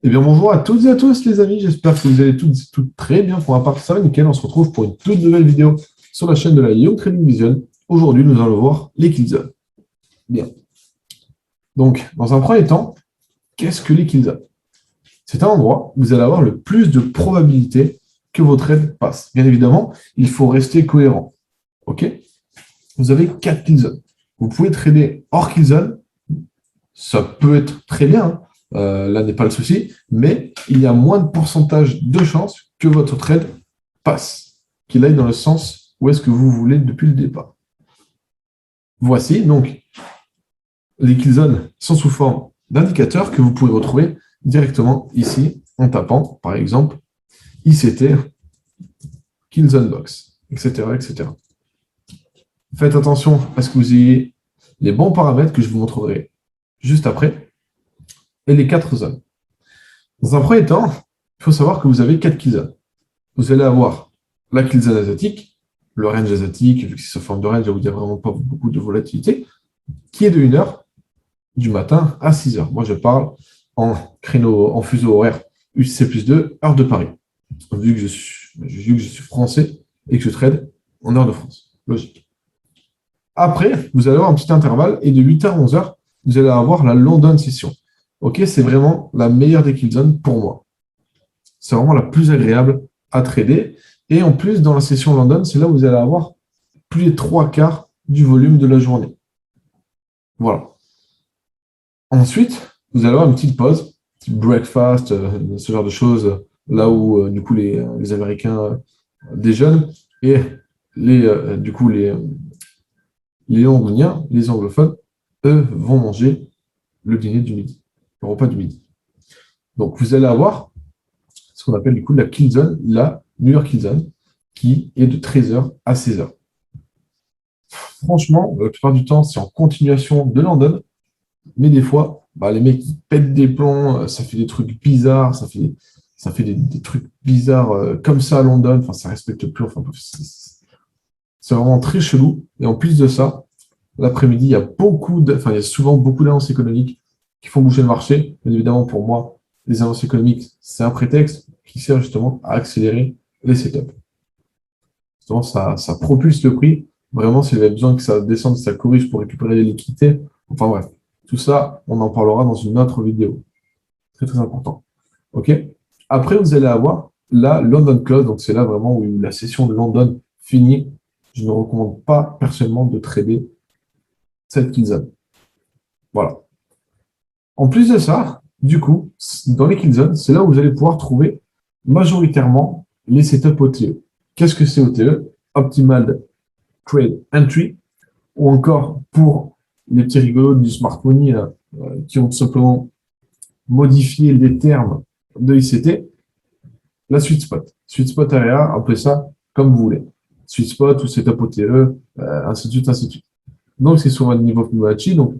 Eh bien, bonjour à toutes et à tous, les amis. J'espère que vous allez toutes très bien. Pour ma part, ça va nickel. On se retrouve pour une toute nouvelle vidéo sur la chaîne de la Young Trading Vision. Aujourd'hui, nous allons voir les kill zones. Bien. Donc, dans un premier temps, qu'est-ce que les kill zones? C'est un endroit où vous allez avoir le plus de probabilité que vos trades passent. Bien évidemment, il faut rester cohérent. OK? Vous avez 4 kill zones. Vous pouvez trader hors kill zone. Ça peut être très bien, hein. Là n'est pas le souci, mais il y a moins de pourcentage de chances que votre trade passe, qu'il aille dans le sens où est-ce que vous voulez depuis le départ. Voici donc les kill zones sont sous forme d'indicateurs que vous pouvez retrouver directement ici en tapant par exemple ICT, kill zone box, etc., etc. Faites attention à ce que vous ayez les bons paramètres que je vous montrerai juste après et les 4 zones. Dans un premier temps, il faut savoir que vous avez 4 kill zones. Vous allez avoir la kill zone asiatique, le range asiatique, vu que c'est sous forme de range, là où il n'y a vraiment pas beaucoup de volatilité, qui est de 1h du matin à 6h. Moi, je parle en créneau, en fuseau horaire UTC plus 2, heure de Paris. Vu que je suis français et que je trade en heure de France. Logique. Après, vous allez avoir un petit intervalle et de 8h à 11h, vous allez avoir la London session. Ok, c'est vraiment la meilleure des kill zones pour moi. C'est vraiment la plus agréable à trader. Et en plus, dans la session London, c'est là où vous allez avoir plus des 3/4 du volume de la journée. Voilà. Ensuite, vous allez avoir une petite pause, petit breakfast, ce genre de choses, là où du coup les Américains déjeunent et les Londoniens, les anglophones, eux, vont manger le dîner du midi, le repas du midi. Donc, vous allez avoir ce qu'on appelle du coup la kill zone, la New York kill zone, qui est de 13h à 16h. Franchement, la plupart du temps, c'est en continuation de London, mais des fois, les mecs ils pètent des plombs, ça fait des trucs bizarres, ça fait des trucs bizarres comme ça à London, enfin, ça respecte plus, enfin, c'est vraiment très chelou. Et en plus de ça, l'après-midi, il y a souvent beaucoup d'annonces économiques qui font bouger le marché. Bien évidemment, pour moi, les annonces économiques, c'est un prétexte qui sert justement à accélérer les setups. Justement, ça propulse le prix. Vraiment, s'il y avait besoin que ça descende, ça corrige pour récupérer les liquidités. Enfin bref, tout ça, on en parlera dans une autre vidéo. Très, très important. OK? Après, vous allez avoir la London Close. Donc, c'est là vraiment où la session de London finit. Je ne recommande pas personnellement de trader cette kill zone. Voilà. En plus de ça, du coup, dans les kill zones, c'est là où vous allez pouvoir trouver majoritairement les setups OTE. Qu'est-ce que c'est OTE? Optimal Trade Entry, ou encore pour les petits rigolos du smart money qui ont tout simplement modifié les termes de ICT, la sweet spot. Sweet spot area, appelez ça comme vous voulez. Sweet spot ou setup OTE, ainsi de suite, ainsi de suite. Donc, c'est sur un niveau Fibonacci, donc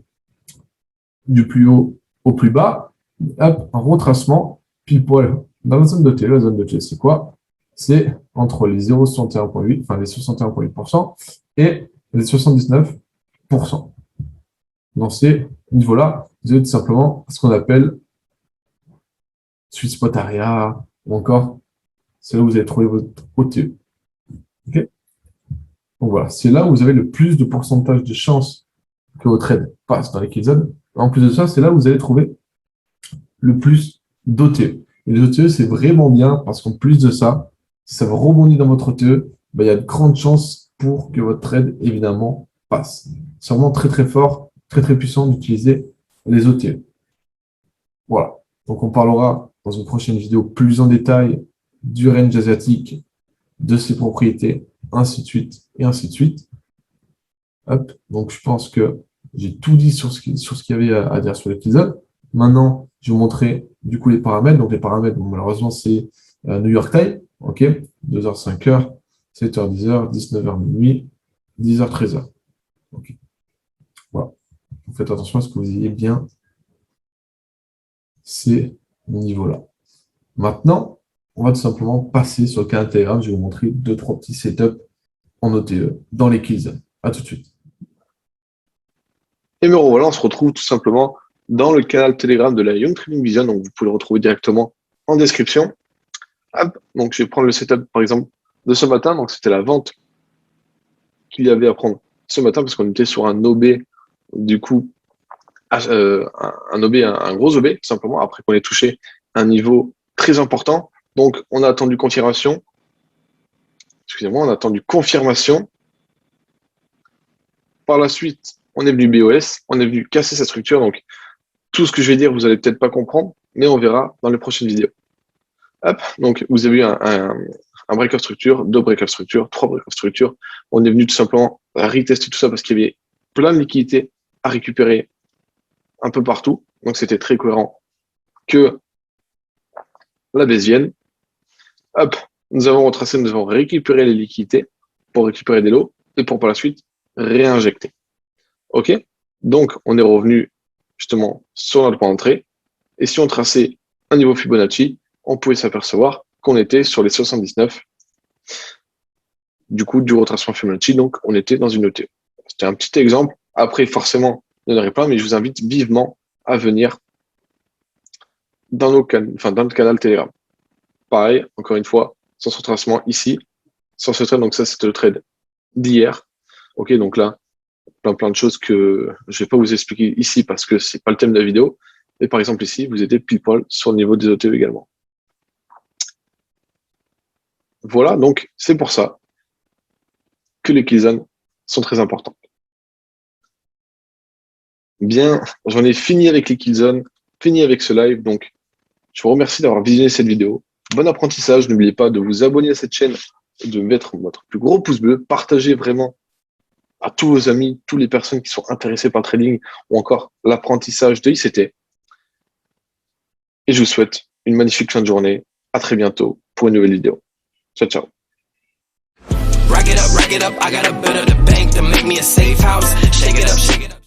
du plus haut au plus bas, hop, un retracement, pile poil dans la zone de T. La zone de T, c'est quoi? C'est entre les 0,61,8, enfin les 61,8% et les 79%. Dans ces niveaux-là, vous avez tout simplement ce qu'on appelle sweet spot area, ou encore, c'est là où vous allez trouver votre OTE. Okay, donc voilà, c'est là où vous avez le plus de pourcentage de chances que votre trade passe dans les kill zones. En plus de ça, c'est là où vous allez trouver le plus d'OTE. Et les OTE, c'est vraiment bien parce qu'en plus de ça, si ça rebondit dans votre OTE, il y a de grandes chances pour que votre trade, évidemment, passe. C'est vraiment très, très fort, très, très puissant d'utiliser les OTE. Voilà. Donc, on parlera dans une prochaine vidéo plus en détail du range asiatique, de ses propriétés, ainsi de suite, et ainsi de suite. Hop. Donc, je pense que j'ai tout dit sur ce qu'il y avait à dire sur l'épisode. Maintenant, je vais vous montrer du coup les paramètres. Donc, les paramètres, bon, malheureusement, c'est New York Time. OK, 2h, 5h, 7h, 10h, 19h, minuit, 10h, 13h. OK. Voilà. Donc, faites attention à ce que vous ayez bien ces niveaux-là. Maintenant, on va tout simplement passer sur le canal Telegram. Je vais vous montrer 2-3 petits setups en OTE dans les kills. À tout de suite. Et me revoilà, on se retrouve tout simplement dans le canal Telegram de la Young Trading Vision. Donc, vous pouvez le retrouver directement en description. Hop, donc, je vais prendre le setup, par exemple, de ce matin. Donc, c'était la vente qu'il y avait à prendre ce matin parce qu'on était sur un OB, du coup, un OB, un gros OB, tout simplement, après qu'on ait touché un niveau très important. Donc, on a attendu confirmation. Excusez-moi, on a attendu confirmation. Par la suite, on est venu BOS, on est venu casser sa structure. Donc, tout ce que je vais dire, vous allez peut-être pas comprendre, mais on verra dans les prochaines vidéos. Hop, donc vous avez eu un break-off structure, 2 break-off structure, 3 break-off structure. On est venu tout simplement retester tout ça parce qu'il y avait plein de liquidités à récupérer un peu partout. Donc, c'était très cohérent que la baisse vienne. Hop, nous avons retracé, nous avons récupéré les liquidités pour récupérer des lots et pour par la suite réinjecter. OK? Donc, on est revenu justement sur notre point d'entrée. Et si on traçait un niveau Fibonacci, on pouvait s'apercevoir qu'on était sur les 79 du coup du retracement Fibonacci. Donc, on était dans une ETE. C'était un petit exemple. Après, forcément, il y en aurait plein, mais je vous invite vivement à venir dans le canal Telegram. Pareil, encore une fois, sans ce retracement ici, sans ce trade. Donc, ça, c'était le trade d'hier. OK, donc là, plein de choses que je vais pas vous expliquer ici parce que c'est pas le thème de la vidéo. Mais par exemple, ici, vous étiez pile poil sur le niveau des OTE également. Voilà, donc c'est pour ça que les killzones sont très importantes. Bien, j'en ai fini avec les killzones, fini avec ce live. Donc, je vous remercie d'avoir visionné cette vidéo. Bon apprentissage. N'oubliez pas de vous abonner à cette chaîne et de mettre votre plus gros pouce bleu. Partagez vraiment à tous vos amis, toutes les personnes qui sont intéressées par le trading ou encore l'apprentissage de ICT. Et je vous souhaite une magnifique fin de journée. À très bientôt pour une nouvelle vidéo. Ciao, ciao. Rack it up, I gotta build up the bank to make me a safe house. Shake it up, shake it up.